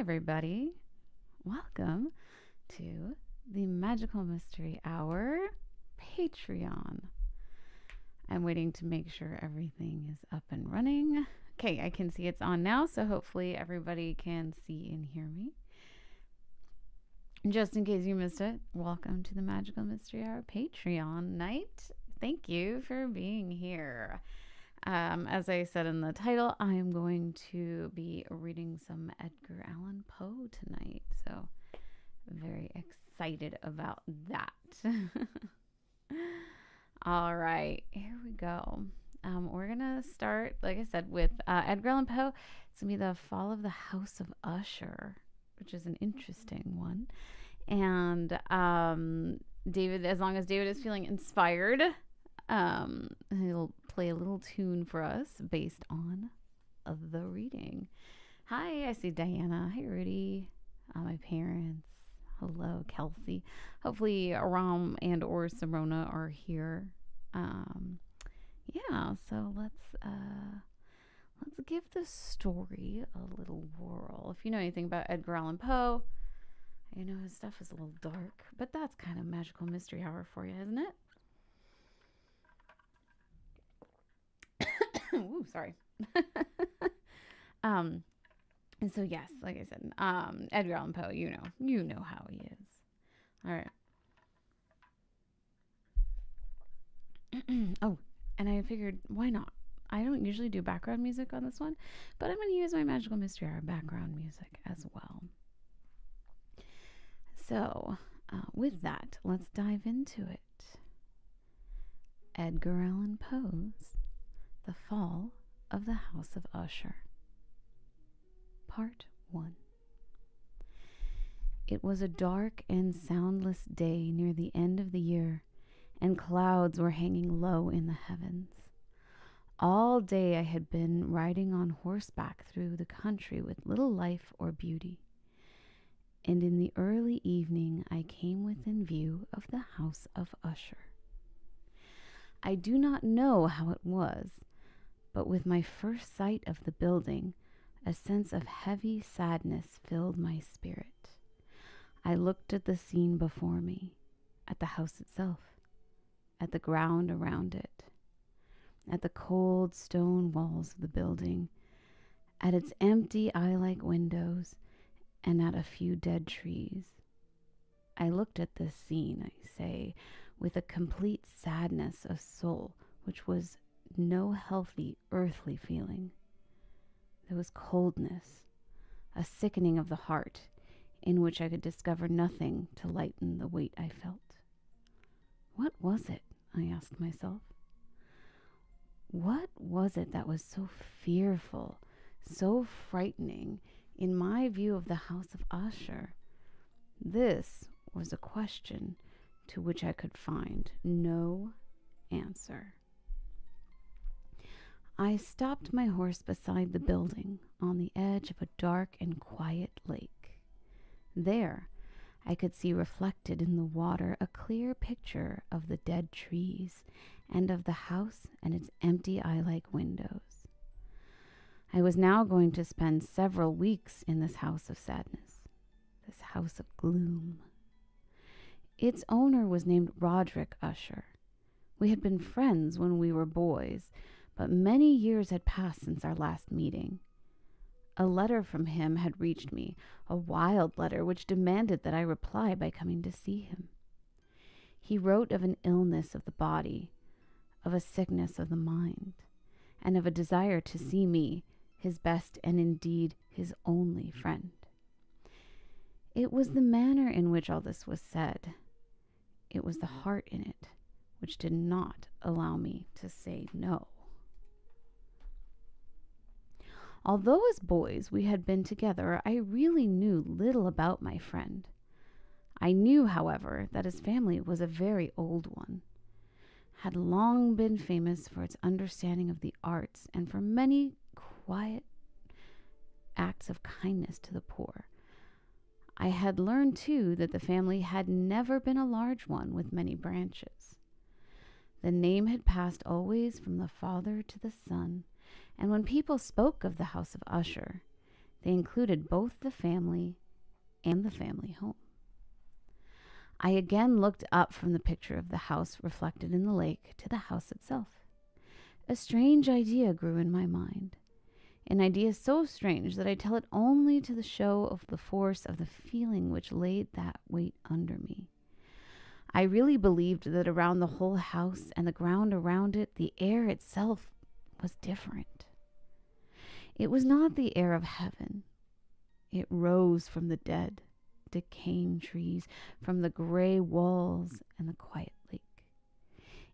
everybody. Welcome to the Magical Mystery Hour Patreon. I'm waiting to make sure everything is up and running. Okay, I can see it's on now, so hopefully everybody can see and hear me. Just in case you missed it, welcome to the Magical Mystery Hour Patreon night. Thank you for being here. As I said in the title, I'm going to be reading some Edgar Allan Poe tonight. So, very excited about that. All right, here we go. We're going to start, like I said, with Edgar Allan Poe. It's going to be The Fall of the House of Usher, which is an interesting one. And David, as long as David is feeling inspired, he'll play a little tune for us based on the reading. Hi, I see Diana. Hi, Rudy. My parents. Hello, Kelsey. Hopefully, Aram and or Simona are here. Yeah. So let's give the story a little whirl. If you know anything about Edgar Allan Poe, you know his stuff is a little dark, but that's kind of Magical Mystery Hour for you, isn't it? Ooh, sorry. And so yes, like I said, Edgar Allan Poe, you know how he is. All right. Oh, and I figured, why not? I don't usually do background music on this one, but I'm going to use my Magical Mystery Hour background music as well. So, with that, let's dive into it. Edgar Allan Poe's The Fall of the House of Usher. Part 1. It was a dark and soundless day near the end of the year, and clouds were hanging low in the heavens. All day I had been riding on horseback through the country with little life or beauty, and in the early evening I came within view of the house of Usher. I do not know how it was, but with my first sight of the building, a sense of heavy sadness filled my spirit. I looked at the scene before me, at the house itself, at the ground around it, at the cold stone walls of the building, at its empty eye-like windows, and at a few dead trees. I looked at this scene, I say, with a complete sadness of soul, which was no healthy earthly feeling. There was coldness, a sickening of the heart, in which I could discover nothing to lighten the weight I felt. What was it? I asked myself. What was it that was so fearful, so frightening in my view of the house of Usher? This was a question to which I could find no answer. I stopped my horse beside the building on the edge of a dark and quiet lake. There, I could see reflected in the water a clear picture of the dead trees and of the house and its empty eye-like windows. I was now going to spend several weeks in this house of sadness, this house of gloom. Its owner was named Roderick Usher. We had been friends when we were boys, but many years had passed since our last meeting. A letter from him had reached me, a wild letter which demanded that I reply by coming to see him. He wrote of an illness of the body, of a sickness of the mind, and of a desire to see me, his best and indeed his only friend. It was the manner in which all this was said, it was the heart in it, which did not allow me to say no. Although as boys we had been together, I really knew little about my friend. I knew, however, that his family was a very old one, had long been famous for its understanding of the arts and for many quiet acts of kindness to the poor. I had learned, too, that the family had never been a large one with many branches. The name had passed always from the father to the son, and when people spoke of the house of Usher, They included both the family and the family home. I again looked up from the picture of the house reflected in the lake to the house itself. A strange idea grew in my mind. An idea so strange that I tell it only to the show of the force of the feeling which laid that weight under me. I really believed that around the whole house and the ground around it, the air itself was different. It was not the air of heaven. It rose from the dead, decaying trees, from the gray walls and the quiet lake.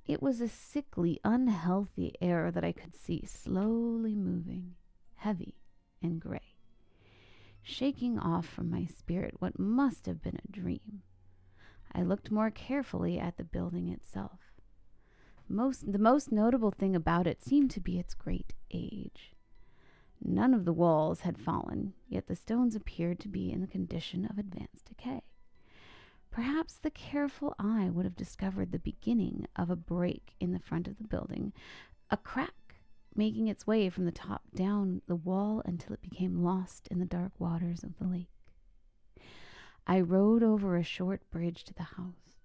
It was a sickly, unhealthy air that I could see slowly moving, heavy and gray, shaking off from my spirit what must have been a dream. I looked more carefully at the building itself. The most notable thing about it seemed to be its great age. None of the walls had fallen, yet the stones appeared to be in the condition of advanced decay. Perhaps the careful eye would have discovered the beginning of a break in the front of the building, a crack making its way from the top down the wall until it became lost in the dark waters of the lake. I rode over a short bridge to the house.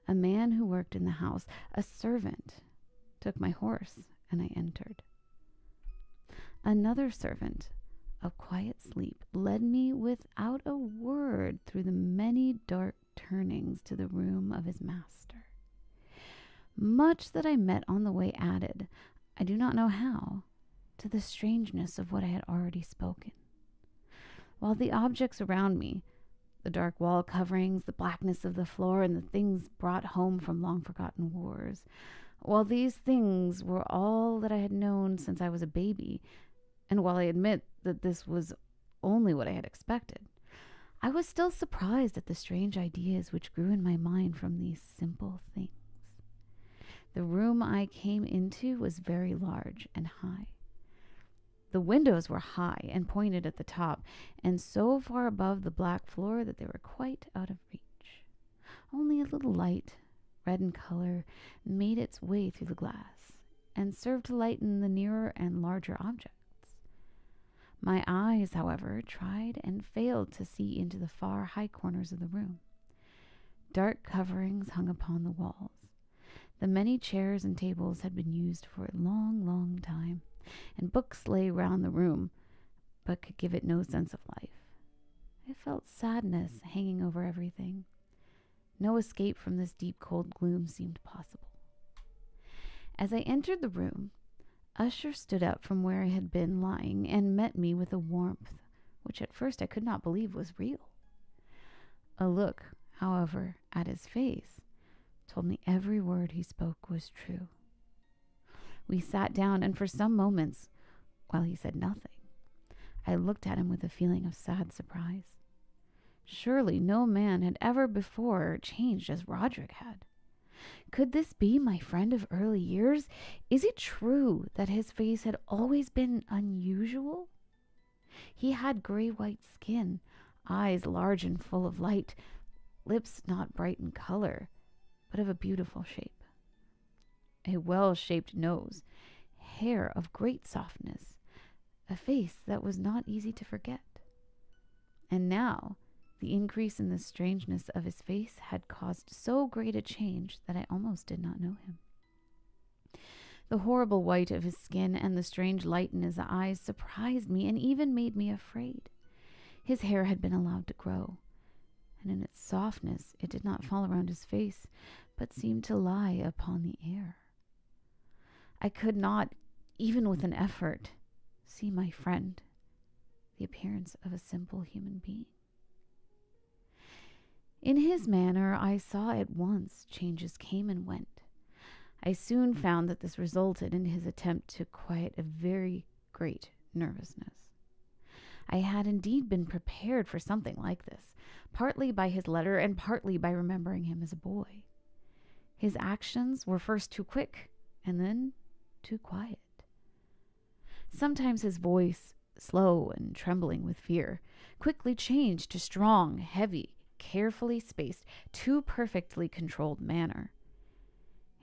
A man who worked in the house, a servant, took my horse, and I entered. Another servant, of quiet sleep, led me without a word through the many dark turnings to the room of his master. Much that I met on the way added, I do not know how, to the strangeness of what I had already spoken. While the objects around me, the dark wall coverings, the blackness of the floor, and the things brought home from long-forgotten wars, while these things were all that I had known since I was a baby, and while I admit that this was only what I had expected, I was still surprised at the strange ideas which grew in my mind from these simple things. The room I came into was very large and high. The windows were high and pointed at the top, and so far above the black floor that they were quite out of reach. Only a little light, red in color, made its way through the glass, and served to lighten the nearer and larger objects. My eyes, however, tried and failed to see into the far high corners of the room. Dark coverings hung upon the walls. The many chairs and tables had been used for a long, long time, and books lay round the room, but could give it no sense of life. I felt sadness hanging over everything. No escape from this deep, cold gloom seemed possible. As I entered the room, Usher stood up from where I had been lying and met me with a warmth which at first I could not believe was real. A look, however, at his face told me every word he spoke was true. We sat down, and for some moments, while he said nothing, I looked at him with a feeling of sad surprise. Surely no man had ever before changed as Roderick had. Could this be my friend of early years? Is it true that his face had always been unusual? He had gray-white skin, eyes large and full of light, lips not bright in color, but of a beautiful shape. A well-shaped nose, hair of great softness, a face that was not easy to forget. And now, the increase in the strangeness of his face had caused so great a change that I almost did not know him. The horrible white of his skin and the strange light in his eyes surprised me and even made me afraid. His hair had been allowed to grow, and in its softness it did not fall around his face, but seemed to lie upon the air. I could not, even with an effort, see my friend, the appearance of a simple human being. In his manner, I saw at once changes came and went. I soon found that this resulted in his attempt to quiet a very great nervousness. I had indeed been prepared for something like this, partly by his letter and partly by remembering him as a boy. His actions were first too quick and then too quiet. Sometimes his voice, slow and trembling with fear, quickly changed to strong, heavy, carefully spaced, too perfectly controlled manner.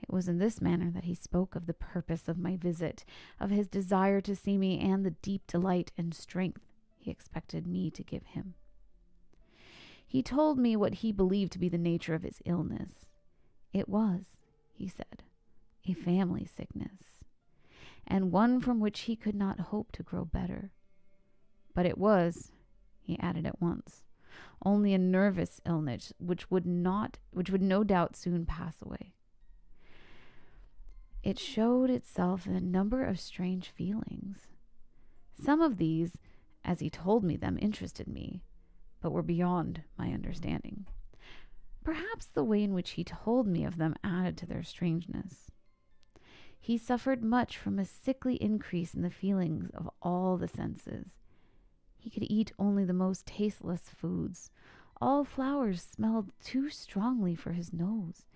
It was in this manner that he spoke of the purpose of my visit, of his desire to see me, and the deep delight and strength he he expected me to give him. He told me what he believed to be the nature of his illness. It was, he said, a family sickness, and one from which he could not hope to grow better. But it was, he added at once, only a nervous illness which would no doubt soon pass away. It showed itself in a number of strange feelings. Some of these, as he told me them, interested me, but were beyond my understanding. Perhaps the way in which he told me of them added to their strangeness. He suffered much from a sickly increase in the feelings of all the senses. He could eat only the most tasteless foods. All flowers smelled too strongly for his nose.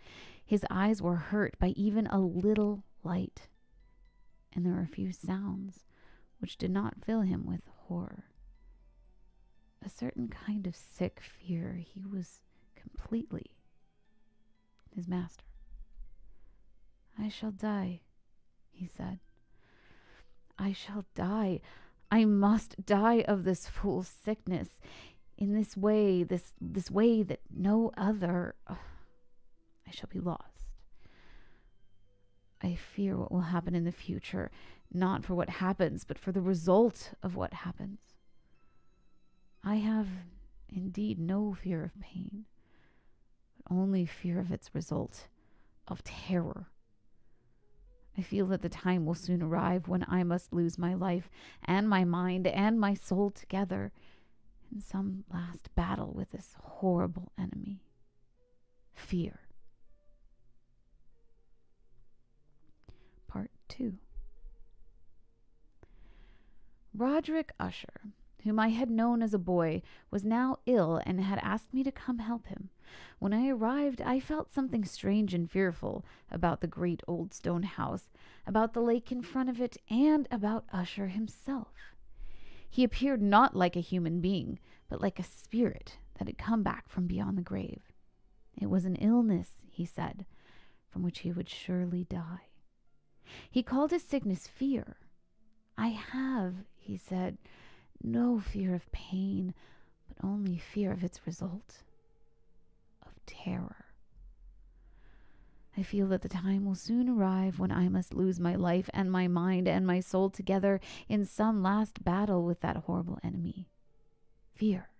His eyes were hurt by even a little light, and there were few sounds which did not fill him with horror. A certain kind of sick fear. He was completely his master. I shall die, he said. I shall die. I must die of this fool sickness in this way, this way that no other. I shall be lost. I fear what will happen in the future, not for what happens, but for the result of what happens. I have indeed no fear of pain, but only fear of its result, of terror. I feel that the time will soon arrive when I must lose my life and my mind and my soul together in some last battle with this horrible enemy. Fear. Part 2. Roderick Usher, whom I had known as a boy, was now ill and had asked me to come help him. When I arrived, I felt something strange and fearful about the great old stone house, about the lake in front of it, and about Usher himself. He appeared not like a human being, but like a spirit that had come back from beyond the grave. It was an illness, he said, from which he would surely die. He called his sickness fear. I have, he said, no fear of pain, but only fear of its result, of terror. I feel that the time will soon arrive when I must lose my life and my mind and my soul together in some last battle with that horrible enemy, fear.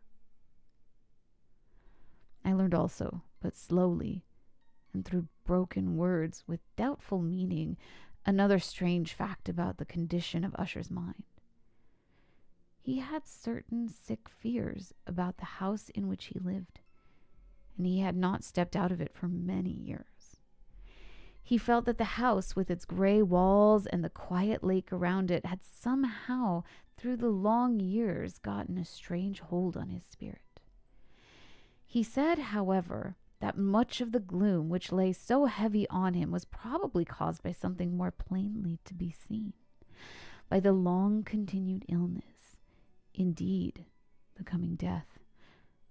I learned also, but slowly, and through broken words with doubtful meaning, another strange fact about the condition of Usher's mind. He had certain sick fears about the house in which he lived, and he had not stepped out of it for many years. He felt that the house, with its gray walls and the quiet lake around it, had somehow, through the long years, gotten a strange hold on his spirit. He said, however, that much of the gloom which lay so heavy on him was probably caused by something more plainly to be seen, by the long-continued illness, indeed, the coming death,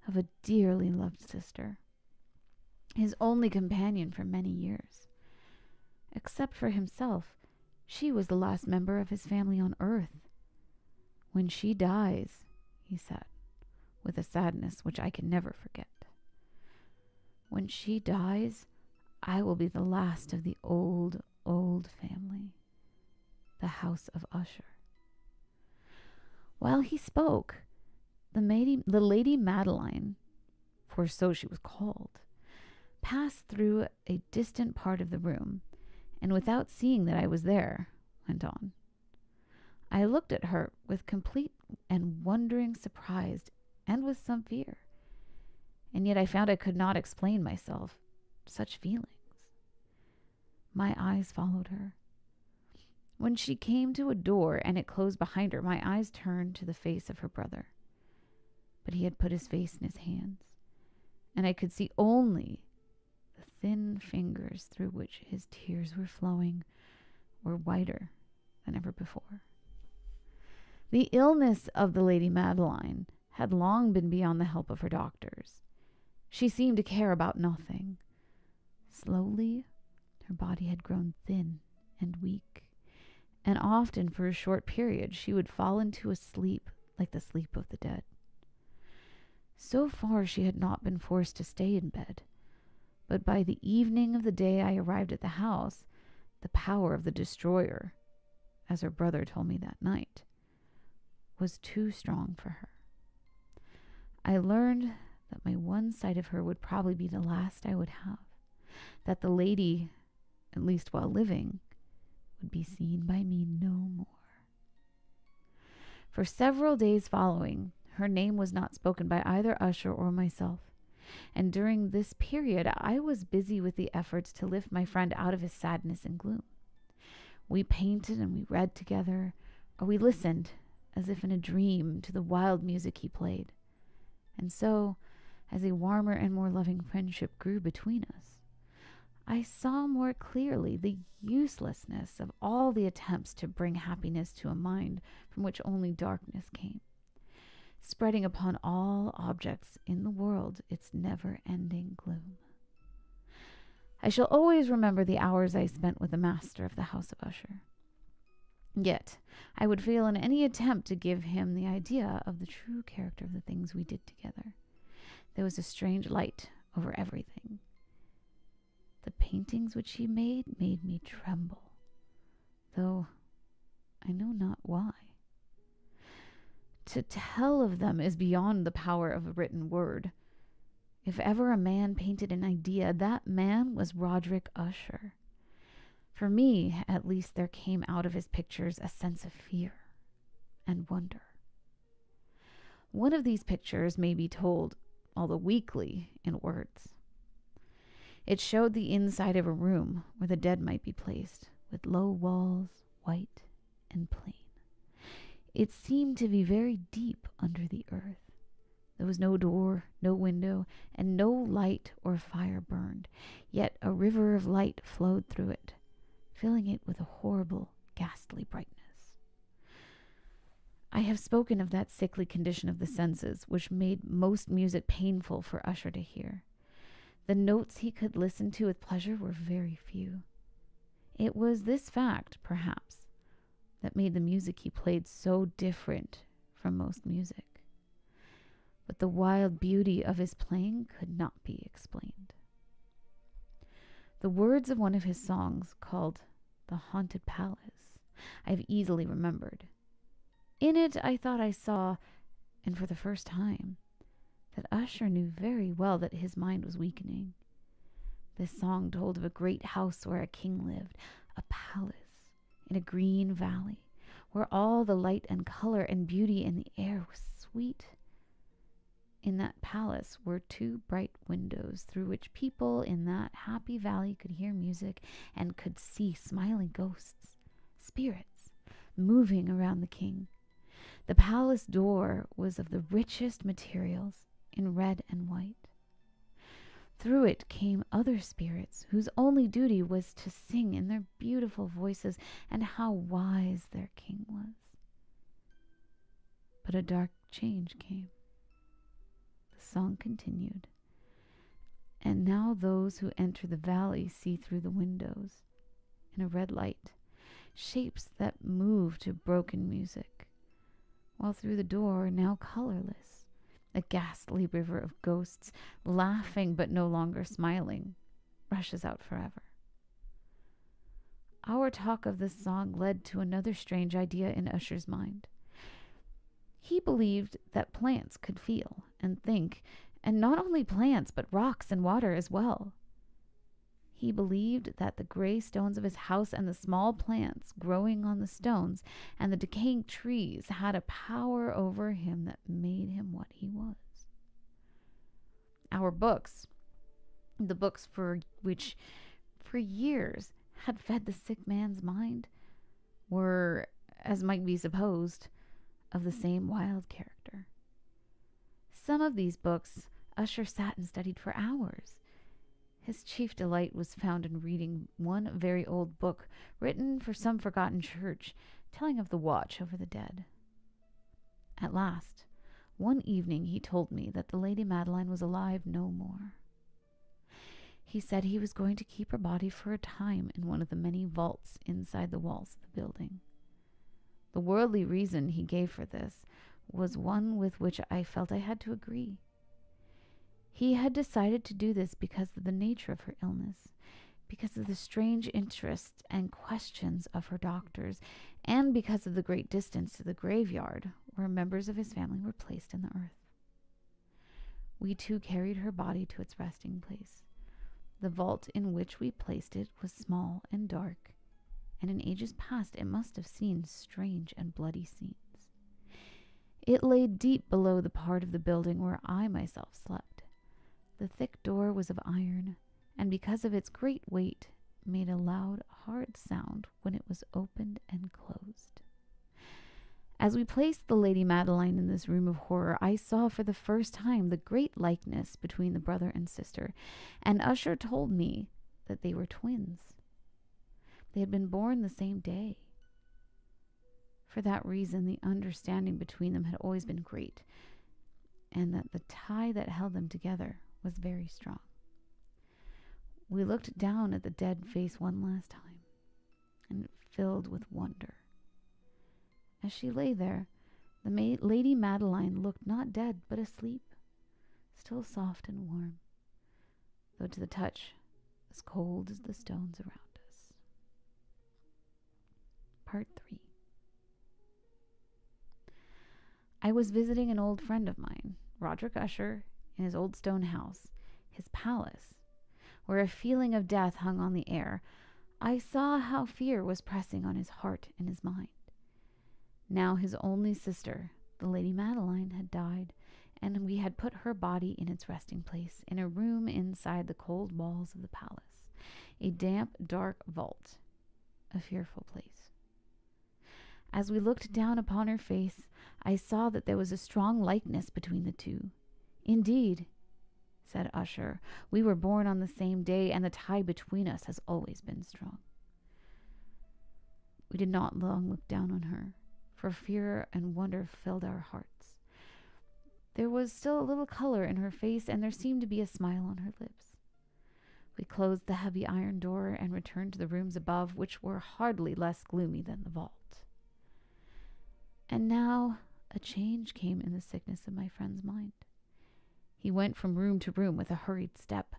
of a dearly loved sister, his only companion for many years. Except for himself, she was the last member of his family on earth. When she dies, he said, with a sadness which I can never forget, when she dies, I will be the last of the old, old family, the house of Usher. While he spoke, the Lady Madeline, for so she was called, passed through a distant part of the room, and without seeing that I was there, went on. I looked at her with complete and wondering surprise, and with some fear, and yet I found I could not explain myself such feelings. My eyes followed her. When she came to a door and it closed behind her, my eyes turned to the face of her brother. But he had put his face in his hands, and I could see only the thin fingers through which his tears were flowing were whiter than ever before. The illness of the Lady Madeline had long been beyond the help of her doctors. She seemed to care about nothing. Slowly, her body had grown thin and weak, and often for a short period she would fall into a sleep like the sleep of the dead. So far she had not been forced to stay in bed, but by the evening of the day I arrived at the house, the power of the destroyer, as her brother told me that night, was too strong for her. I learned that my one sight of her would probably be the last I would have, that the lady, at least while living, would be seen by me no more. For several days following, her name was not spoken by either Usher or myself, and during this period I was busy with the efforts to lift my friend out of his sadness and gloom. We painted and we read together, or we listened, as if in a dream, to the wild music he played. And so, as a warmer and more loving friendship grew between us, I saw more clearly the uselessness of all the attempts to bring happiness to a mind from which only darkness came, spreading upon all objects in the world its never-ending gloom. I shall always remember the hours I spent with the master of the House of Usher. Yet, I would fail in any attempt to give him the idea of the true character of the things we did together. There was a strange light over everything. The paintings which he made me tremble, though I know not why. To tell of them is beyond the power of a written word. If ever a man painted an idea, that man was Roderick Usher. For me, at least, there came out of his pictures a sense of fear and wonder. One of these pictures may be told, although weakly, in words. It showed the inside of a room where the dead might be placed, with low walls, white and plain. It seemed to be very deep under the earth. There was no door, no window, and no light or fire burned, yet a river of light flowed through it, filling it with a horrible, ghastly brightness. I have spoken of that sickly condition of the senses, which made most music painful for Usher to hear. The notes he could listen to with pleasure were very few. It was this fact, perhaps, that made the music he played so different from most music. But the wild beauty of his playing could not be explained. The words of one of his songs, called The Haunted Palace, I have easily remembered. In it I thought I saw, and for the first time, that Usher knew very well that his mind was weakening. This song told of a great house where a king lived, a palace in a green valley, where all the light and color and beauty in the air was sweet. In that palace were 2 bright windows through which people in that happy valley could hear music and could see smiling ghosts, spirits, moving around the king. The palace door was of the richest materials, in red and white. Through it came other spirits whose only duty was to sing in their beautiful voices, and how wise their king was. But a dark change came. The song continued, and now those who enter the valley see through the windows, in a red light, shapes that move to broken music, while through the door, now colorless, a ghastly river of ghosts, laughing but no longer smiling, rushes out forever. Our talk of this song led to another strange idea in Usher's mind. He believed that plants could feel and think, and not only plants, but rocks and water as well. He believed that the gray stones of his house and the small plants growing on the stones and the decaying trees had a power over him that made him what he was. Our books, the books for which for years had fed the sick man's mind, were, as might be supposed, of the same wild character. Some of these books Usher sat and studied for hours. His chief delight was found in reading one very old book written for some forgotten church, telling of the watch over the dead. At last, one evening he told me that the Lady Madeline was alive no more. He said he was going to keep her body for a time in one of the many vaults inside the walls of the building. The worldly reason he gave for this was one with which I felt I had to agree. He had decided to do this because of the nature of her illness, because of the strange interests and questions of her doctors, and because of the great distance to the graveyard where members of his family were placed in the earth. We too carried her body to its resting place. The vault in which we placed it was small and dark, and in ages past it must have seen strange and bloody scenes. It lay deep below the part of the building where I myself slept. The thick door was of iron, and because of its great weight, made a loud, hard sound when it was opened and closed. As we placed the Lady Madeline in this room of horror, I saw for the first time the great likeness between the brother and sister, and Usher told me that they were twins. They had been born the same day. For that reason, the understanding between them had always been great, and that the tie that held them together was very strong. We looked down at the dead face one last time, and filled with wonder. As she lay there, the Lady Madeline looked not dead, but asleep, still soft and warm, though to the touch as cold as the stones around us. Part 3. I was visiting an old friend of mine, Roderick Usher, in his old stone house, his palace, where a feeling of death hung on the air. I saw how fear was pressing on his heart and his mind. Now his only sister, the Lady Madeline, had died, and we had put her body in its resting place in a room inside the cold walls of the palace, a damp, dark vault, a fearful place. As we looked down upon her face, I saw that there was a strong likeness between the two. Indeed, said Usher, we were born on the same day, and the tie between us has always been strong. We did not long look down on her, for fear and wonder filled our hearts. There was still a little color in her face, and there seemed to be a smile on her lips. We closed the heavy iron door and returned to the rooms above, which were hardly less gloomy than the vault. And now a change came in the sickness of my friend's mind. He went from room to room with a hurried step.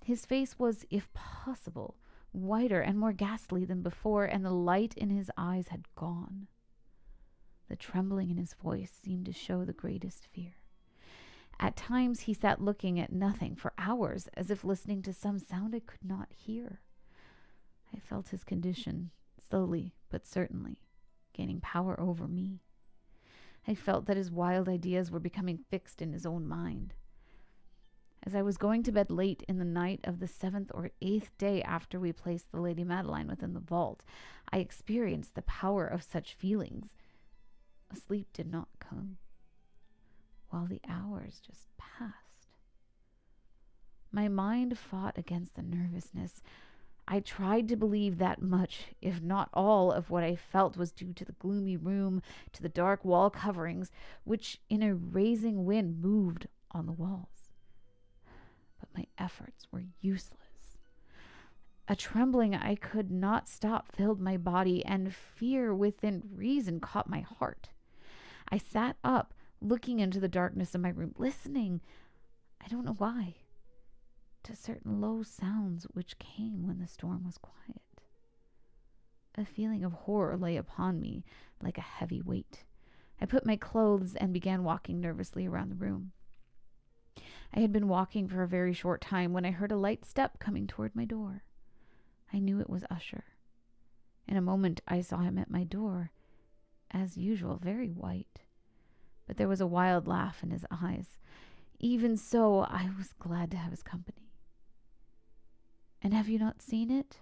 His face was, if possible, whiter and more ghastly than before, and the light in his eyes had gone. The trembling in his voice seemed to show the greatest fear. At times he sat looking at nothing for hours, as if listening to some sound I could not hear. I felt his condition, slowly but certainly, gaining power over me. I felt that his wild ideas were becoming fixed in his own mind. As I was going to bed late in the night of the 7th or 8th day after we placed the Lady Madeline within the vault, I experienced the power of such feelings. Sleep did not come, while the hours just passed. My mind fought against the nervousness. I tried to believe that much, if not all, of what I felt was due to the gloomy room, to the dark wall coverings, which in a rising wind moved on the walls. But my efforts were useless. A trembling I could not stop filled my body, and fear within reason caught my heart. I sat up, looking into the darkness of my room, listening, I don't know why, to certain low sounds which came when the storm was quiet. A feeling of horror lay upon me like a heavy weight. I put my clothes and began walking nervously around the room. I had been walking for a very short time when I heard a light step coming toward my door. I knew it was Usher. In a moment I saw him at my door, as usual, very white, but there was a wild laugh in his eyes. Even so, I was glad to have his company. "And have you not seen it?"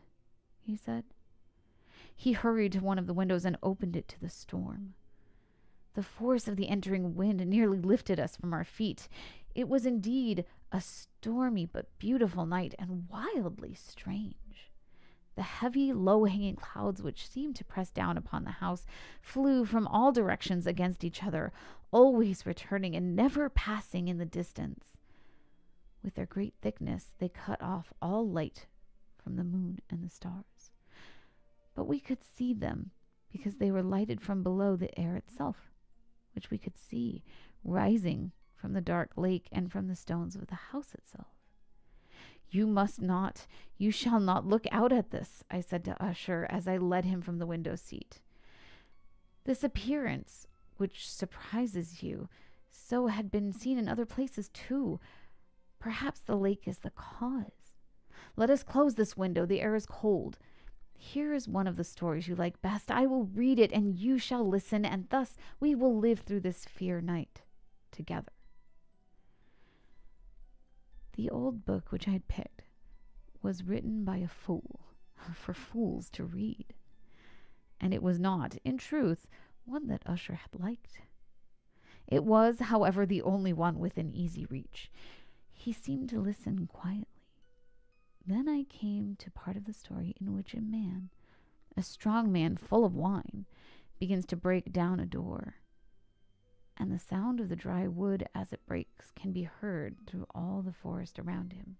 he said. He hurried to one of the windows and opened it to the storm. The force of the entering wind nearly lifted us from our feet. It was indeed a stormy but beautiful night, and wildly strange. The heavy, low-hanging clouds which seemed to press down upon the house flew from all directions against each other, always returning and never passing in the distance. With their great thickness, they cut off all light from the moon and the stars. But we could see them because they were lighted from below the air itself. which we could see rising from the dark lake and from the stones of the house itself. You shall not look out at this, I said to Usher as I led him from the window seat. This appearance, which surprises you, so had been seen in other places too. Perhaps the lake is the cause. Let us close this window. The air is cold. Here is one of the stories you like best. I will read it, and you shall listen, and thus we will live through this fear night together. The old book which I had picked was written by a fool, for fools to read, and it was not, in truth, one that Usher had liked. It was, however, the only one within easy reach. He seemed to listen quietly. Then I came to part of the story in which a man, a strong man full of wine, begins to break down a door, and the sound of the dry wood as it breaks can be heard through all the forest around him.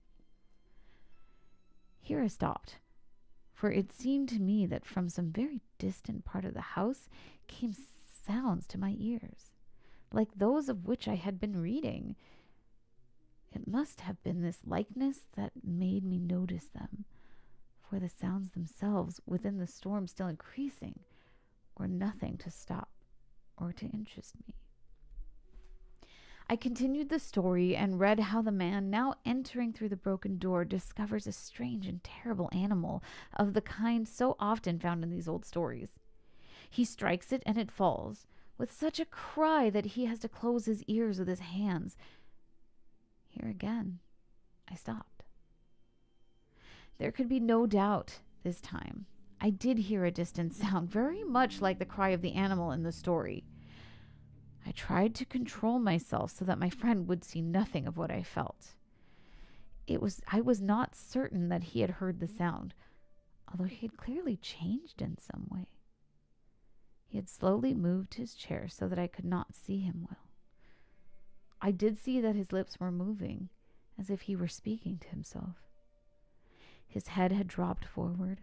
Here I stopped, for it seemed to me that from some very distant part of the house came sounds to my ears, like those of which I had been reading. It must have been this likeness that made me notice them, for the sounds themselves, within the storm still increasing, were nothing to stop or to interest me. I continued the story and read how the man, now entering through the broken door, discovers a strange and terrible animal of the kind so often found in these old stories. He strikes it and it falls, with such a cry that he has to close his ears with his hands. Here again, I stopped. There could be no doubt this time. I did hear a distant sound, very much like the cry of the animal in the story. I tried to control myself so that my friend would see nothing of what I felt. I was not certain that he had heard the sound, although he had clearly changed in some way. He had slowly moved his chair so that I could not see him well. I did see that his lips were moving, as if he were speaking to himself. His head had dropped forward,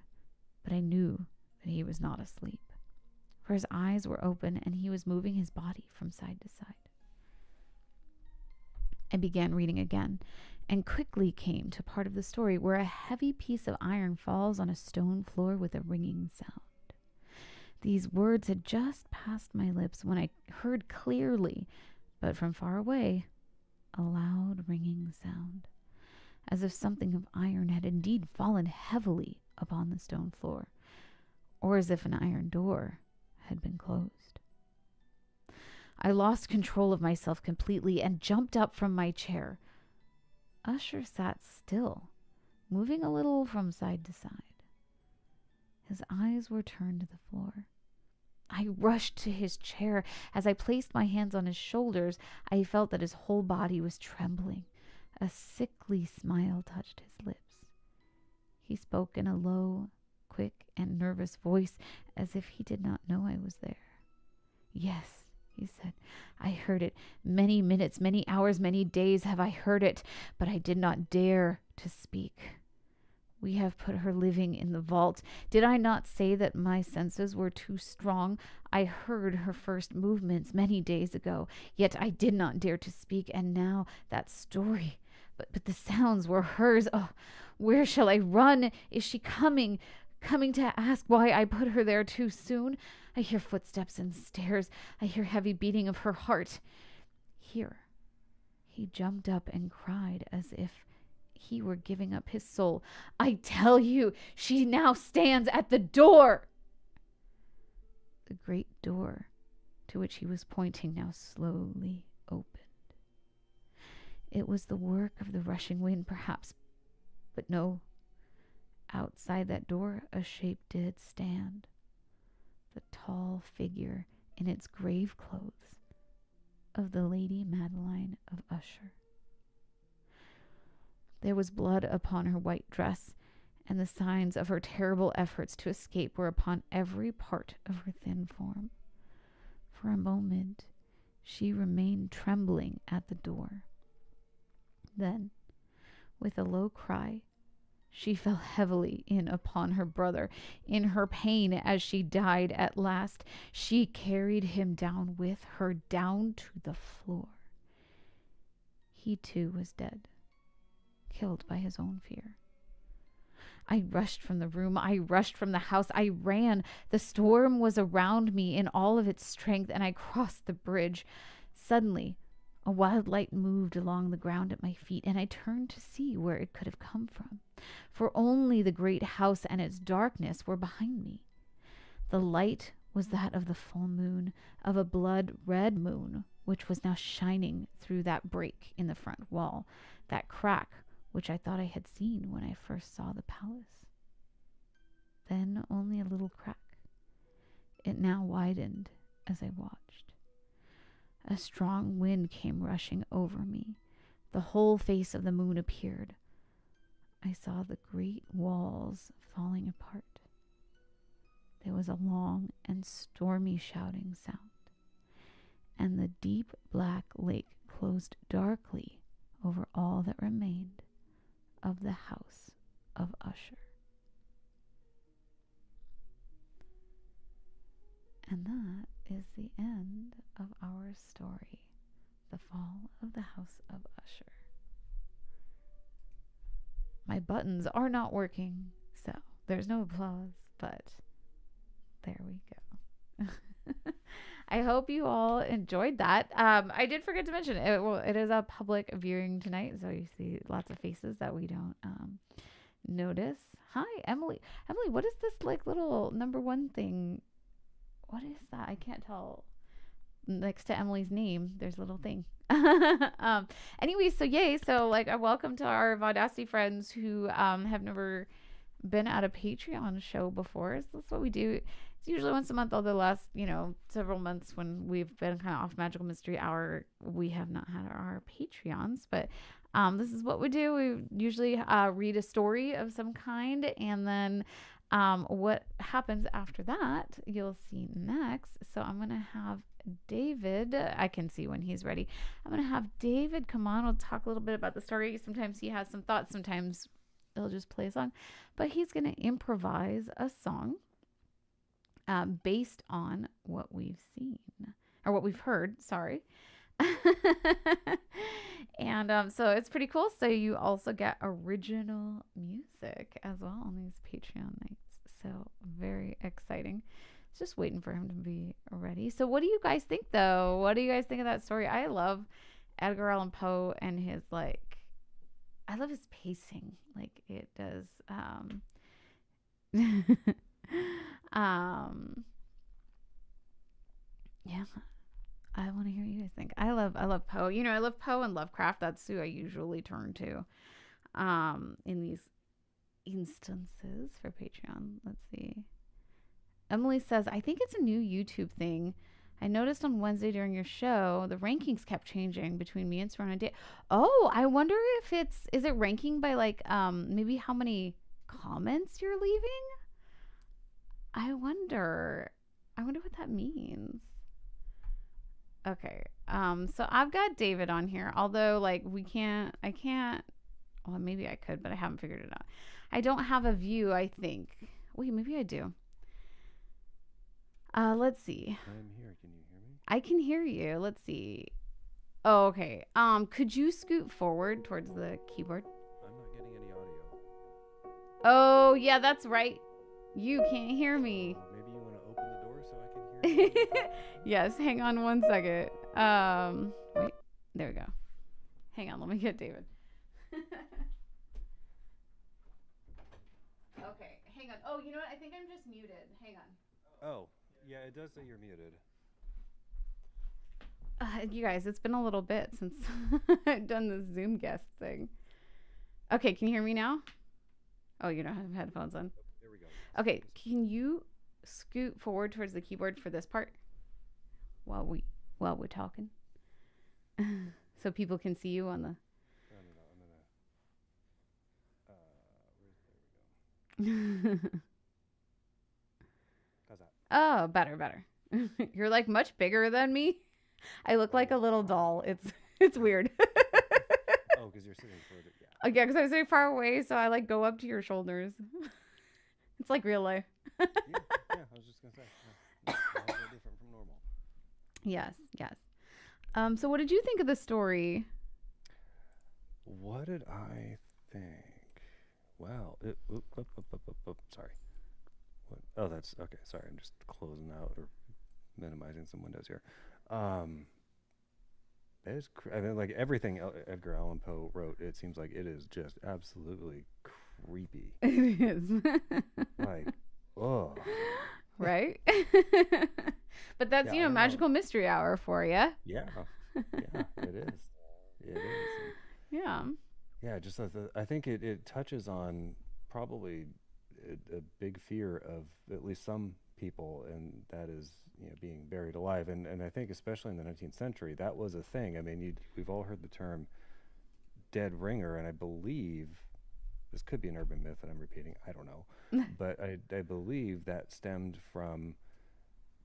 but I knew that he was not asleep, for his eyes were open and he was moving his body from side to side. I began reading again, and quickly came to part of the story where a heavy piece of iron falls on a stone floor with a ringing sound. These words had just passed my lips when I heard clearly, but from far away, a loud ringing sound, as if something of iron had indeed fallen heavily upon the stone floor, or as if an iron door had been closed. I lost control of myself completely and jumped up from my chair. Usher sat still, moving a little from side to side. His eyes were turned to the floor. I rushed to his chair. As I placed my hands on his shoulders, I felt that his whole body was trembling. A sickly smile touched his lips. He spoke in a low, quick, and nervous voice, as if he did not know I was there. Yes, he said, I heard it. Many minutes, many hours, many days have I heard it, but I did not dare to speak. We have put her living in the vault. Did I not say that my senses were too strong? I heard her first movements many days ago, yet I did not dare to speak, and now that story. But the sounds were hers. Oh, where shall I run? Is she coming to ask why I put her there too soon? I hear footsteps and stairs. I hear heavy beating of her heart. Here, he jumped up and cried as if he were giving up his soul. I tell you, she now stands at the door. The great door to which he was pointing now slowly opened. It was the work of the rushing wind, perhaps, but no. Outside that door a shape did stand, the tall figure in its grave clothes of the Lady Madeline of Usher. There was blood upon her white dress, and the signs of her terrible efforts to escape were upon every part of her thin form. For a moment she remained trembling at the door. Then, with a low cry, She fell heavily in upon her brother. In her pain, as she died at last, she carried him down with her, down to the floor. He too was dead, killed by his own fear. I rushed from the room. I rushed from the house. I ran. The storm was around me in all of its strength, and I crossed the bridge. Suddenly, a wild light moved along the ground at my feet, and I turned to see where it could have come from, for only the great house and its darkness were behind me. The light was that of the full moon, of a blood-red moon, which was now shining through that break in the front wall, that crack which I thought I had seen when I first saw the palace. Then only a little crack. It now widened as I watched. A strong wind came rushing over me. The whole face of the moon appeared. I saw the great walls falling apart. There was a long and stormy shouting sound, and the deep black lake closed darkly over all that remained of the house of Usher. And that is the end of our story, The Fall of the House of Usher. My buttons are not working, so there's no applause, but there we go. I hope you all enjoyed that. I did forget to mention it. Well, it is a public viewing tonight, so you see lots of faces that we don't notice. Hi, Emily. Emily, what is this like little number one thing? What is that? I can't tell. Next to Emily's name, there's a little thing. Anyway, so yay. So like, welcome to our Vaudacity friends who have never been at a Patreon show before. So that's what we do. It's usually once a month, although the last, several months when we've been kind of off Magical Mystery Hour, we have not had our Patreons, but this is what we do. We usually read a story of some kind, and then what happens after that, you'll see next. So I'm going to have David, I can see when he's ready. I'm going to have David come on. We'll talk a little bit about the story. Sometimes he has some thoughts. Sometimes he'll just play a song. But he's going to improvise a song based on what we've seen. Or what we've heard, sorry. And so it's pretty cool. So you also get original music as well on these Patreon nights. So very exciting. Just waiting for him to be ready. So what do you guys think, though? What do you guys think of that story? I love Edgar Allan Poe and his, I love his pacing. Like, it does, yeah, I want to hear what you guys think. I love Poe. I love Poe and Lovecraft. That's who I usually turn to, in these instances for Patreon. Let's see. Emily says, I think it's a new YouTube thing. I noticed on Wednesday during your show, the rankings kept changing between me and Serena Day. Oh, I wonder if is it ranking by maybe how many comments you're leaving? I wonder what that means. Okay. So I've got David on here, although I can't, well, maybe I could, but I haven't figured it out. I don't have a view, I think. Wait, maybe I do. Let's see. I'm here. Can you hear me? I can hear you. Let's see. Oh, okay. Could you scoot forward towards the keyboard? I'm not getting any audio. Oh, yeah, that's right. You can't hear me. Maybe you want to open the door so I can hear you? Yes, hang on one second. Wait, there we go. Hang on, let me get David. Okay, hang on. Oh, you know what? I think I'm just muted. Hang on. Oh, yeah, it does say you're muted. You guys, it's been a little bit since I've done the Zoom guest thing. Okay, can you hear me now? Oh, you don't have headphones on. Oh, there we go. Okay, can you scoot forward towards the keyboard for this part while we're talking, so people can see you on the. No, I'm gonna. There we go. How's that? Oh, better. You're much bigger than me. I look like a little doll. It's weird. Oh, Oh, because you're sitting further. Yeah. Yeah, because I'm so far away, so I like go up to your shoulders. It's like real life. Yeah. Yeah. I was just gonna say. Yeah. Not that different from normal. Yes, yes. So what did you think of the story? What did I think? Wow. Sorry. What? Oh, that's okay. Sorry, I'm just closing out or minimizing some windows here. Um, I mean, like everything Edgar Allan Poe wrote, it seems like it is just absolutely creepy. It is. Like, oh, Right? But that's, yeah. I don't know. magical mystery hour for you. Yeah, yeah, it is. It is. And Yeah. yeah, just I think it touches on probably a big fear of at least some people, and that is being buried alive. And I think especially in the 19th century, that was a thing. I mean, we've all heard the term dead ringer, and I believe this could be an urban myth that I'm repeating. I don't know, but I believe that stemmed from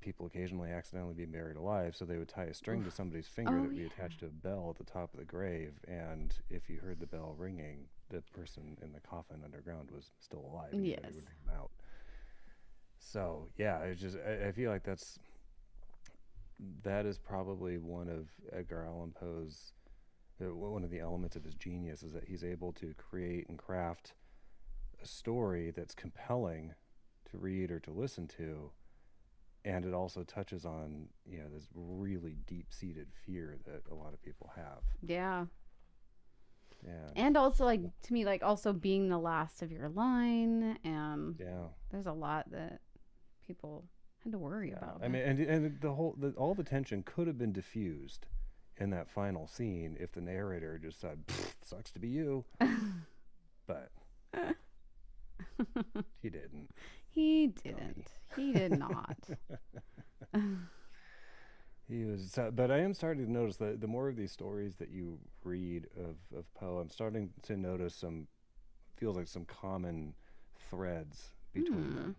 people occasionally accidentally being buried alive, so they would tie a string to somebody's finger Oh, that would be yeah. attached to a bell at the top of the grave, and if you heard the bell ringing, the person in the coffin underground was still alive, and you know you Yes. would come out. So yeah, it's just I feel like that is probably one of Edgar Allan Poe's one of the elements of his genius is that he's able to create and craft a story that's compelling to read or to listen to, and it also touches on this really deep-seated fear that a lot of people have. Yeah. And And also, like, to me, like, also being the last of your line. And yeah, there's a lot that people had to worry yeah, about. I mean, and all the tension could have been diffused in that final scene if the narrator just said, sucks to be you, but he didn't. He Dummy. didn't. He did not. He was, but I am starting to notice that the more of these stories that you read of Poe, I'm starting to notice feels like some common threads between Hmm. them.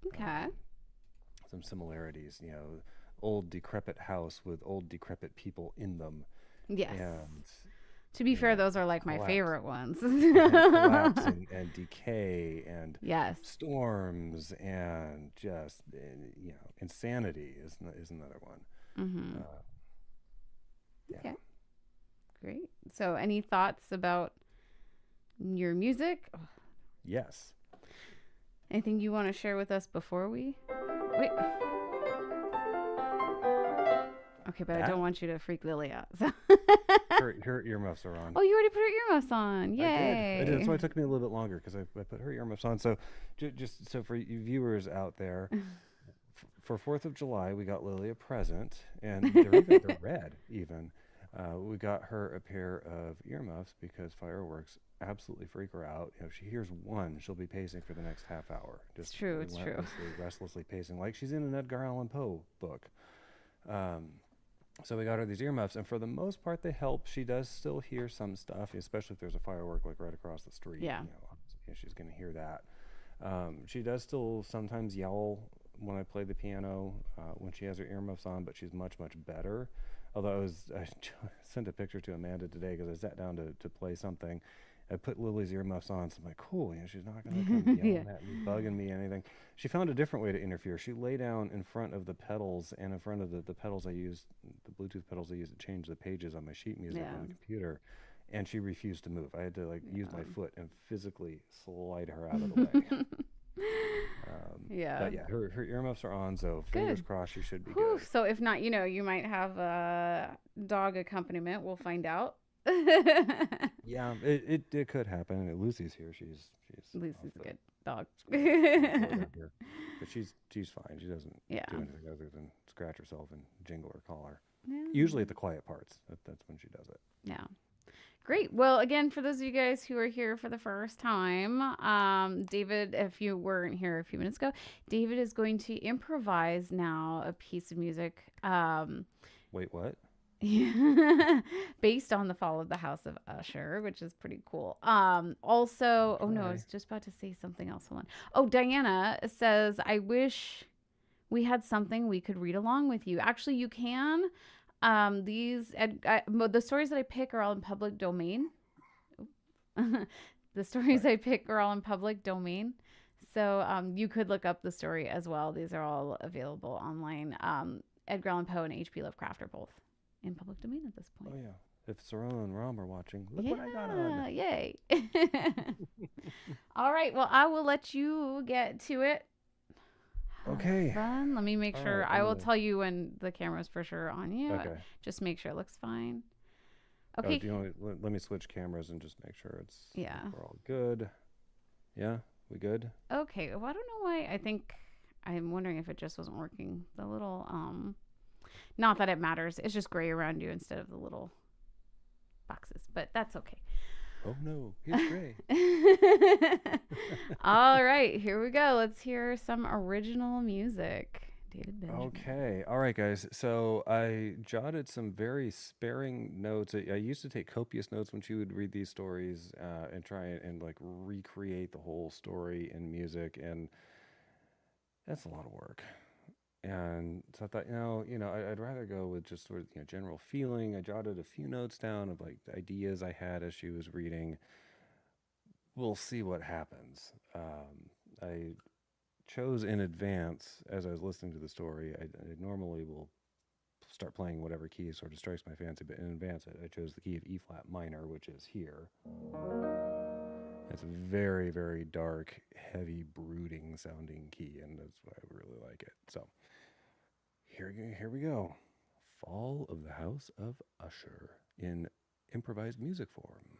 Okay. Um, some similarities, old decrepit house with old decrepit people in them, Yes. and To be fair, those are like my collapse, favorite ones. collapse and decay and Yes. storms and just insanity is another one. Mm-hmm. Yeah. Okay. Great. So, any thoughts about your music? Yes. Anything you want to share with us before we? Wait. Okay, but I That don't want you to freak Lily out. So. her earmuffs are on. Oh, you already put her earmuffs on. I did. That's Yay. why it took me a little bit longer because I put her earmuffs on. So, just so for you viewers out there, for 4th of July, we got Lily a present, and they're red even. We got her a pair of earmuffs because fireworks absolutely freak her out. If she hears one, she'll be pacing for the next half hour. It's Just true. It's true. relentlessly, restlessly pacing, like she's in an Edgar Allan Poe book. Um, so we got her these earmuffs, and for the most part, they help. She does still hear some stuff, especially if there's a firework like right across the street. Yeah. She's going to hear that. She does still sometimes yell when I play the piano when she has her earmuffs on, but she's much, much better. Although I sent a picture to Amanda today because I sat down to play something. I put Lily's earmuffs on, so I'm like, cool, she's not going to come Yeah. yelling at me, bugging me, anything. She found a different way to interfere. She lay down in front of the pedals and in front of the pedals I use, the Bluetooth pedals I use to change the pages on my sheet music Yeah. on the computer, and she refused to move. I had to use my foot and physically slide her out of the way. Yeah. But yeah, her earmuffs are on, so fingers Good. crossed she should be Whew. good. So if not, you might have a dog accompaniment. We'll find out. Yeah, it could happen. And Lucy's here. She's Lucy's a off good dog. whatever. But she's fine. She doesn't Yeah. do anything other than scratch herself and jingle her collar. Yeah. Usually at the quiet parts. That's when she does it. Yeah. Great. Well, again, for those of you guys who are here for the first time, David, if you weren't here a few minutes ago, David is going to improvise now a piece of music Wait, what? based on the fall of the House of Usher, which is pretty cool. Also, oh no, I was just about to say something else. Hold on. Oh, Diana says, I wish we had something we could read along with you. Actually, you can. The stories that I pick are all in public domain. The stories Right. I pick are all in public domain. So you could look up the story as well. These are all available online. Edgar Allan Poe and H.P. Lovecraft are both in public domain at this Oh point. yeah. If Saron and Rom are watching, look what I got on. Yeah, yay. All right, well, I will let you get to it. Have Okay. fun. Let me make All sure. right. I will tell you when the camera's for sure on you. Okay. Just make sure it looks fine. Oh, Okay. do you want let me switch cameras and just make sure Yeah. we're all good. Yeah, we good? Okay. Well, I don't know why. I'm wondering if it just wasn't working. The little not that it matters. It's just gray around you instead of the little boxes, but that's okay. Oh no, he's gray. All right, here we go. Let's hear some original music. David Benjamin. Okay. All right, guys. So I jotted some very sparing notes. I used to take copious notes when she would read these stories and try and like recreate the whole story in music, and that's a lot of work. And so I thought, I'd rather go with just sort of general feeling. I jotted a few notes down of like the ideas I had as she was reading. We'll see what happens. I chose in advance as I was listening to the story. I normally will start playing whatever key sort of strikes my fancy, but in advance, I chose the key of E flat minor, which is here. It's a very, very dark, heavy, brooding sounding key, and that's why I really like it. So here we go. Fall of the House of Usher in improvised music form.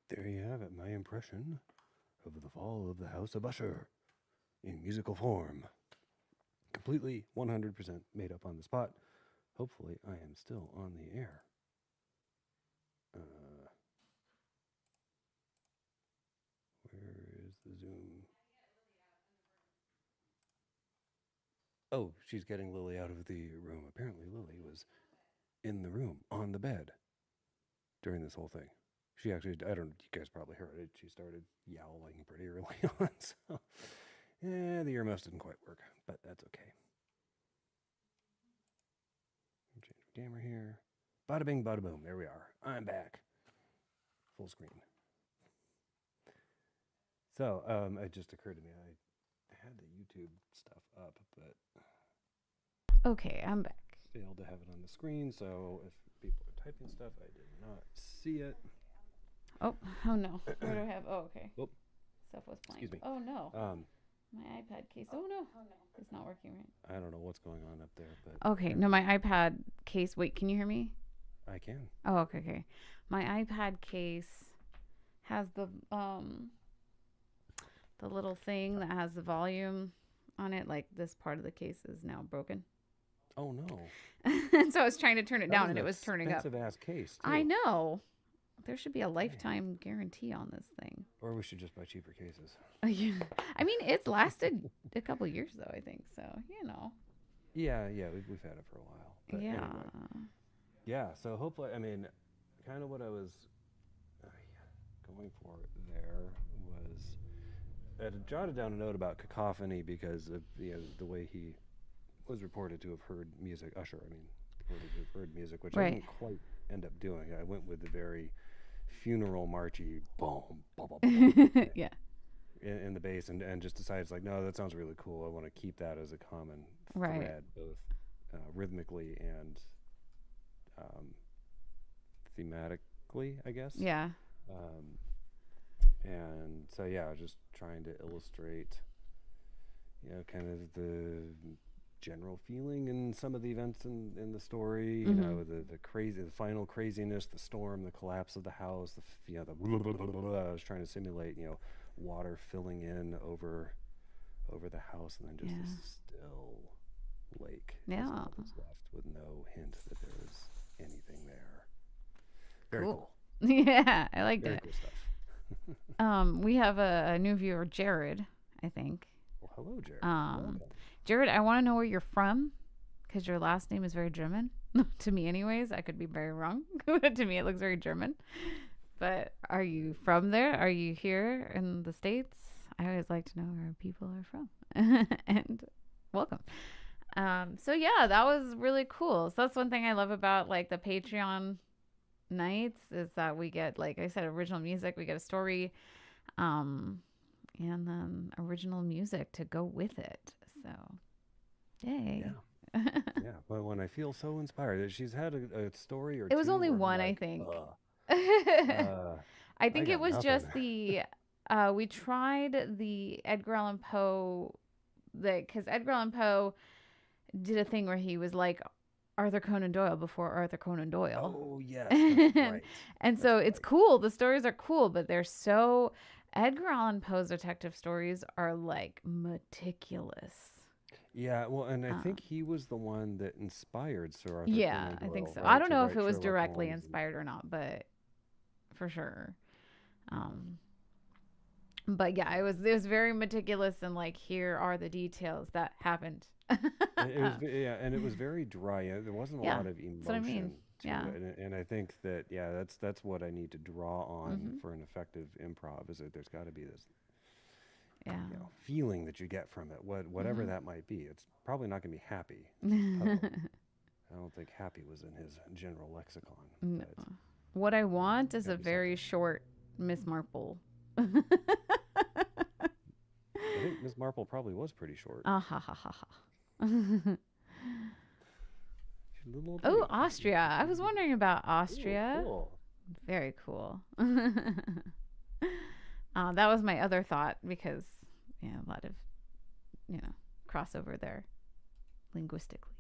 There you have it, my impression of the fall of the House of Usher in musical form. Completely 100% made up on the spot. Hopefully, I am still on the air. Where is the Zoom? Oh, she's getting Lily out of the room. Apparently, Lily was in the room on the bed during this whole thing. She actually, I don't, you guys probably heard it. She started yowling pretty early on. So, yeah, the earmuffs didn't quite work, but that's okay. Change the camera here. Bada bing, bada boom. There we are. I'm back. Full screen. So, it just occurred to me, I had the YouTube stuff up, but Okay, I'm back. failed to have it on the screen. So if people are typing stuff, I did not see it. Oh no. Where do I have? Oh, okay. Whoop. Stuff was playing. Excuse me. Oh no. My iPad case. Oh no. It's not working right. I don't know what's going on up there, but Okay. No, my iPad case. Wait, can you hear me? I can. Oh, okay. My iPad case has the little thing that has the volume on it. Like this part of the case is now broken. Oh no. And so I was trying to turn it down, and it was turning up. Expensive ass case. Too. I know. There should be a lifetime guarantee on this thing. Or we should just buy cheaper cases. Yeah. I mean, it's lasted a couple years though, I think. So, you know. Yeah, we've had it for a while. But Yeah. Anyway. Yeah, so hopefully, I mean, kind of what I was going for there was I had jotted down a note about cacophony because of the way he was reported to have heard music. Usher, I mean, reported to have heard music, which I didn't quite end up doing. I went with the very funeral marchy boom, boom, boom, boom, yeah. In the bass, and just decided it's like, no, that sounds really cool. I want to keep that as a common thread, both rhythmically and thematically, I guess. Yeah. And so, yeah, I was just trying to illustrate, kind of the general feeling in some of the events in the story, the final craziness, the storm, the collapse of the house, the I was trying to simulate, water filling in over the house, and then just this still lake. Yeah. That's left with no hint that there is anything there. Very cool. Yeah, I like Very that. cool stuff. We have a new viewer, Jared, I think. Well, hello, Jared. Jared, I want to know where you're from, because your last name is very German. To me, anyways. I could be very wrong. To me, it looks very German. But are you from there? Are you here in the States? I always like to know where people are from. And welcome. So yeah, that was really cool. So that's one thing I love about like the Patreon nights is that we get, like I said, original music. We get a story, and then original music to go with it. So, yay. Yeah. Yeah. But when I feel so inspired, she's had a story or it was two only where I'm one, like, I think. I think it was nothing. just the we tried the Edgar Allan Poe, because Edgar Allan Poe did a thing where he was like Arthur Conan Doyle before Arthur Conan Doyle. Oh yes, that's right. And so it's cool. The stories are cool, but they're so Edgar Allan Poe's detective stories are like meticulous. Yeah, well, and I think he was the one that inspired Sir Arthur Yeah, Conan Doyle, I think so. right, I don't know if it was Sherlock directly Holmes inspired or not, but for sure. But yeah, it was very meticulous, and like here are the details that happened. and it was very dry. There wasn't a lot of emotion. That's what I mean. To it. And I think that that's what I need to draw on for an effective improv. Is that there's got to be this feeling that you get from it, whatever that might be. It's probably not going to be happy. I don't think happy was in his general lexicon. No. What I want is a very short Miss Marple. I think Miss Marple probably was pretty short. Ha ha ha ha. Oh, Austria. I was wondering about Austria. Ooh, cool. Very cool. That was my other thought, because a lot of crossover there linguistically.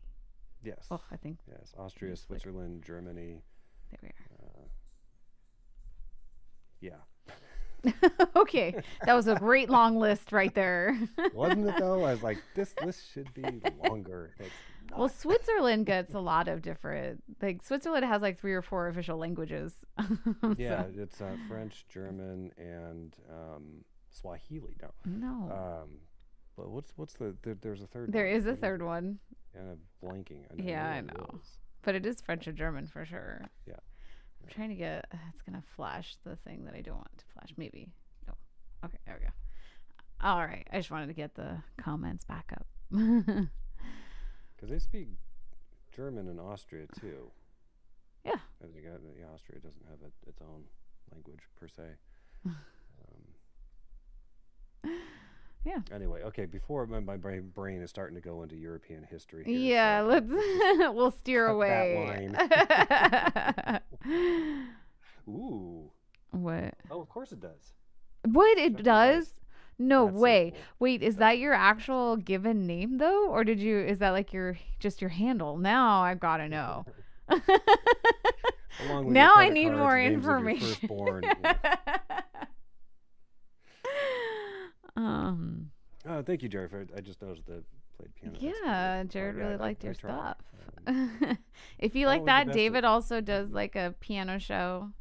Yes. Oh, I think. Yes, Austria, Switzerland, Germany. There we are. Yeah. Okay, that was a great long list right there. Wasn't it though? I was like, this should be longer. It's Well, not. Switzerland gets a lot of different. Like Switzerland has like 3 or 4 official languages. Yeah, So it's French, German, and Swahili. No, no, but what's there's a third there one. is a What is third it? one. And I'm blanking. I Yeah, know I what know, it is. but it is French and German for sure. Yeah, I'm trying to get. It's gonna flash the thing that I don't want to flash. Maybe. No. Okay, there we go. All right. I just wanted to get the comments back up. because they speak German in Austria too. Yeah. I think Austria doesn't have its own language per se. Yeah. Anyway, okay. Before my brain is starting to go into European history here, Yeah. so Let's. just We'll steer cut that away. line. Ooh. What? Oh, of course it does. What it Chuck E. Rice. does? No That's so way. cool. Wait, is That's that your actual given name though, or did you? Is that like your just your handle? Now I've got to know. Along with Now your I credit need cards, more names of your information. firstborn. um. Thank you, Jerry. I just noticed that played piano. Yeah, Jared really liked your tried. stuff. If you That like was the that, best David also does like a piano show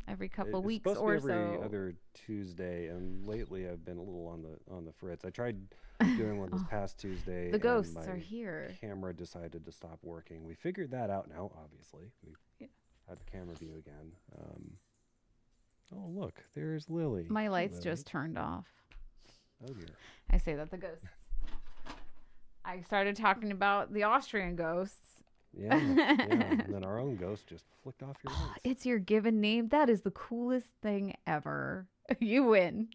every It's couple weeks supposed to or be every so. other Tuesday, and lately I've been a little on the fritz. I tried doing one this Oh, past Tuesday, the and ghosts my are here. camera decided to stop working. We figured that out now. Obviously, we Yeah. had the camera view again. Oh look, there's Lily. My Hey, lights Lily. just turned off. Oh dear. I say that the ghosts. I started talking about the Austrian ghosts. Yeah, yeah. And then our own ghost just flicked off your lights. It's your given name. That is the coolest thing ever. You win.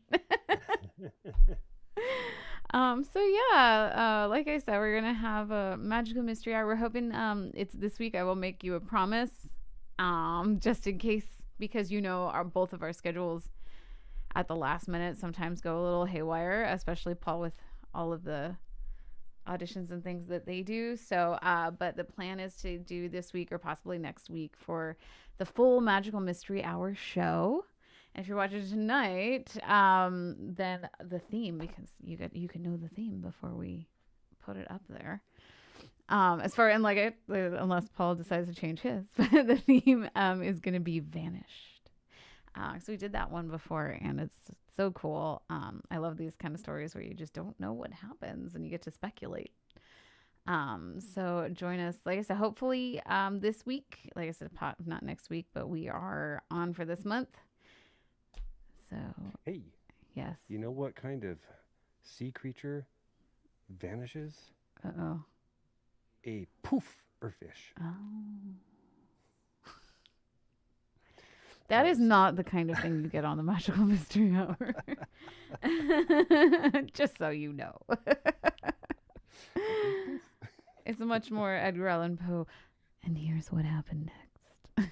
So yeah, like I said, we're gonna have a magical mystery hour. We're hoping it's this week. I will make you a promise, just in case, because our both of our schedules at the last minute sometimes go a little haywire, especially Paul with all of the auditions and things that they do. So, but the plan is to do this week or possibly next week for the full magical mystery hour show. And if you're watching tonight, then the theme, because you can know the theme before we put it up there. As far and like unless Paul decides to change his, but the theme is going to be vanished. So we did that one before, and it's so cool. I love these kind of stories where you just don't know what happens and you get to speculate. So join us, like I said, hopefully this week. Like I said, not next week, but we are on for this month. So Hey, yes. you know what kind of sea creature vanishes? Uh-oh. A poof-er-fish. Oh. That is not the kind of thing you get on the Magical Mystery Hour. Just so you know. It's much more Edgar Allan Poe. And here's what happened next.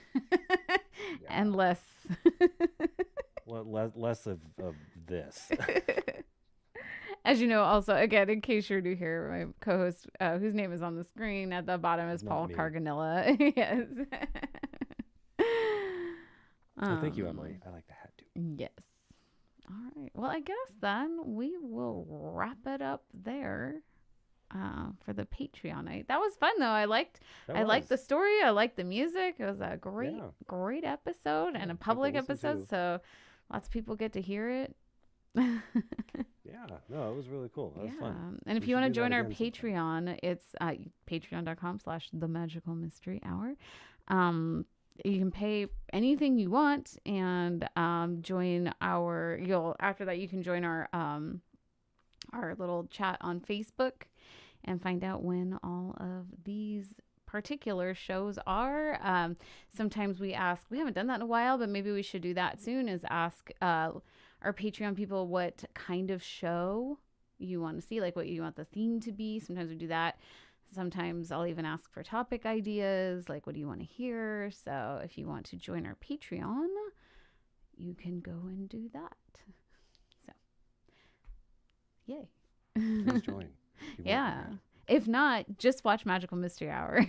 And less. Less of this. As you know, also, again, in case you're new here, my co-host, whose name is on the screen at the bottom, is Not Paul me. Carganilla. Yes. Well, thank you, Emily. I like the hat too. Yes. All right. Well, I guess then we will wrap it up there for the Patreon night. That was fun, though. I liked the story. I liked the music. It was a great episode and a Fun to public listen episode, to. so lots of people get to hear it. Yeah, no, it was really cool. That was fun. And if We you should want to do that join our again sometime. Patreon, it's patreon.com/the magical mystery hour. You can pay anything you want and join after that you can join our little chat on Facebook and find out when all of these particular shows are. Sometimes we haven't done that in a while, but maybe we should do that soon, is ask our Patreon people what kind of show you want to see, like what you want the theme to be. Sometimes we do that. Sometimes I'll even ask for topic ideas, like what do you want to hear? So if you want to join our Patreon, you can go and do that. So, yay. Please join. You won't Yeah. regret it. If not, just watch Magical Mystery Hour.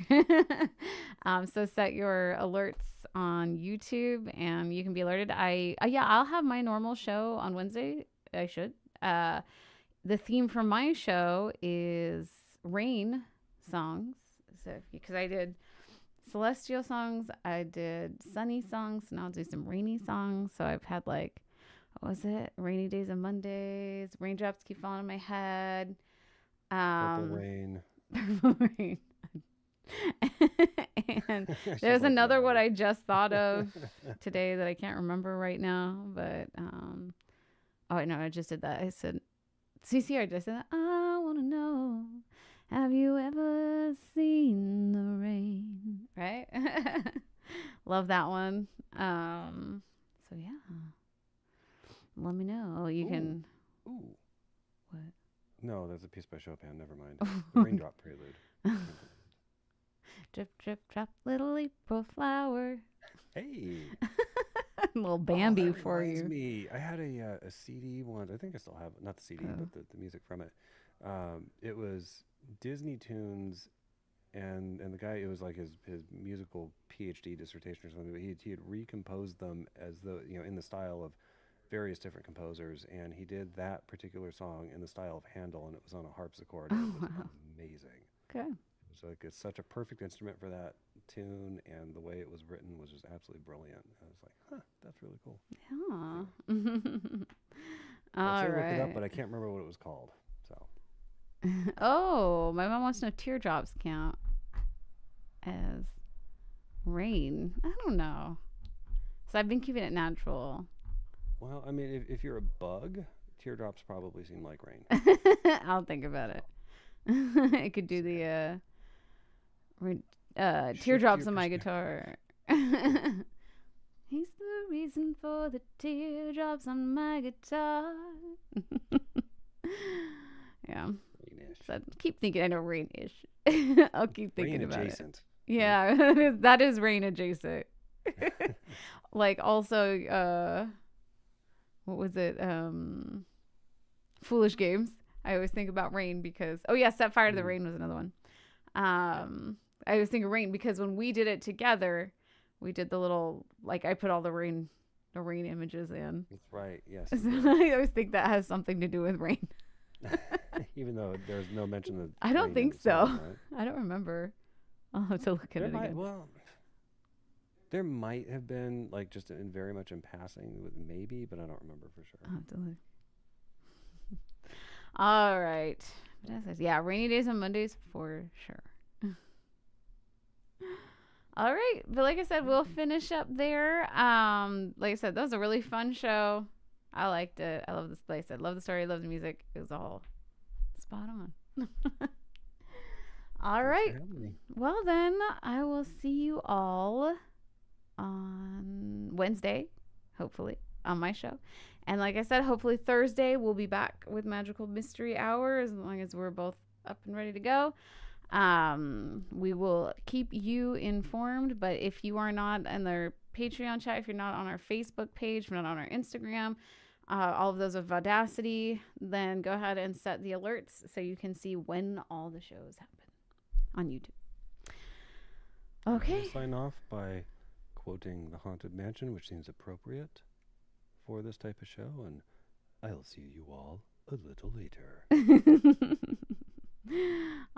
So set your alerts on YouTube, and you can be alerted. Yeah, I'll have my normal show on Wednesday. I should. The theme for my show is rain songs. So because I did celestial songs, I did sunny songs. Now I'll do some rainy songs. So I've had like, what was it? Rainy days and Mondays. Raindrops keep falling on my head. Purple Rain. Purple rain. And I just there's like the another one melody. I just thought of today that I can't remember right now. But oh no, I just did that. I said CCR just said, I want to know, have you ever seen the rain? Right? Love that one. So yeah, let me know. You Ooh, can, ooh. what? No, that's a piece by Chopin. Never mind. The Raindrop Prelude. Drip, drip, drop, little April flower. Hey. Little Oh, Bambi that for reminds you. me. I had a CD once. I think I still have it. Not the CD, Oh. but the music from it. It was Disney tunes, and the guy. It was like his musical PhD dissertation or something. But he had recomposed them as though in the style of various different composers, and he did that particular song in the style of Handel, and it was on a harpsichord, and it Oh, was wow. amazing. Good. It was like it's such a perfect instrument for that tune, and the way it was written was just absolutely brilliant. I was like, huh, that's really cool. Anyway, Yeah. I'd All say look it up, right. but I can't remember what it was called. So Oh, my mom wants to know teardrops count as rain. I don't know. So I've been keeping it natural. well, I mean, if you're a bug, teardrops probably seem like rain. I'll think about So it. I could do just the saying. Shift teardrops your on my perspective. guitar. He's the reason for the teardrops on my guitar. Yeah. Rainish. So I keep thinking I know rain-ish. I'll keep Rain thinking about it. adjacent. Right? Yeah, that is rain adjacent. Like also what was it? Foolish Games. I always think about rain because oh yeah, Set Fire to the Mm, Rain was another one. yeah, I always think of rain because when we did it together, we did the little like I put all the rain images in. that's right. Yes, So you did. I always think that has something to do with rain. Even though there's no mention of I don't rain in think the so. song, right? I don't remember. I'll have to look at There it might, again. well, there might have been like just in very much in passing with maybe, but I don't remember for sure. I'll have to look. All right. Yeah, rainy days on Mondays for sure. All right, but like I said, we'll finish up there. Like I said, that was a really fun show. I liked it. I love this. Like I said, love the story, love the music. It was all spot on. All Thanks for right. having me. Well then, I will see you all on Wednesday, hopefully, on my show. And like I said, hopefully Thursday we'll be back with Magical Mystery Hour as long as we're both up and ready to go. We will keep you informed, but if you are not in their Patreon chat, if you're not on our Facebook page, if you're not on our Instagram, all of those of Vaudacity, then go ahead and set the alerts so you can see when all the shows happen on YouTube. I'm Okay. going to sign off by quoting The Haunted Mansion, which seems appropriate for this type of show, and I'll see you all a little later.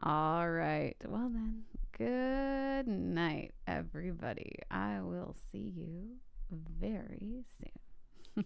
All right. Well, then, good night, everybody. I will see you very soon.